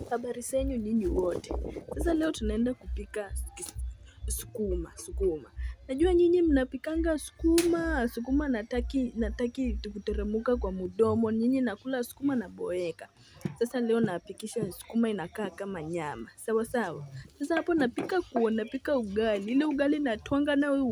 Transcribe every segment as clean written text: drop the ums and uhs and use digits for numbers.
Habari zenyu nyinyi wote. Sasa leo tunaenda kupika sukuma. Najua nyinyi mnapikanga sukuma nataki kuteremka kwa mdomo. Nyinyi nakula sukuma na boeka. Sasa leo napikisha sukuma inakaa kama nyama. Sawa sawa. Sasa hapo napika ugali. Ile ugali natwanga nayo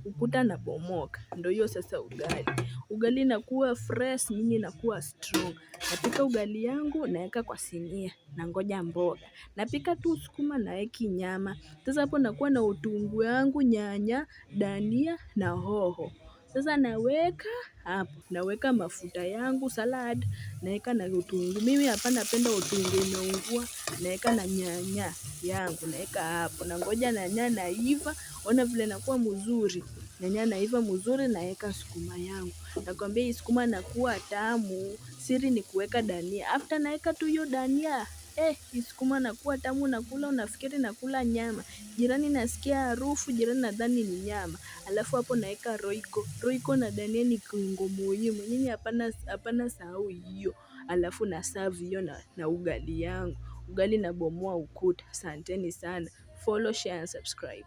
ukuta nabomoka. Ndio hiyo sasa ugali. Ugali inakuwa fresh, nyinyi inakuwa strong. Napika ugali yangu naeka kwa sinia nangoja mboga. Napika tu sukuma naeki nyama. Sasa hapo nakuwa na utungu yangu, nyanya, dania na hoho. Sasa naweka hapo, naweka mafuta yangu, salad, naeka na utungu. Mimi hapa napenda utungu imeungua, naeka na nyanya yangu, naeka hapo. Nangoja nyanya naiva, ona vile nakuwa mzuri. Nyanya naiva mzuri naeka sukuma yangu. Nakwambia hii sukuma inakuwa tamu, siri ni kuweka dania. After naeka tu hiyo dania, hii sukuma inakuwa tamu nakula unafikiri nakula nyama. Jirani nasikia harufu, jirani nadhani ni nyama. Alafu hapo naeka royco. Royco na dania ni kiungo muhimu. Nyinyi hapana sahau hiyo. Alafu na serve hiyo na ugali yangu. Ugali nabomoa ukuta. Asanteni sana. Follow, share and subscribe.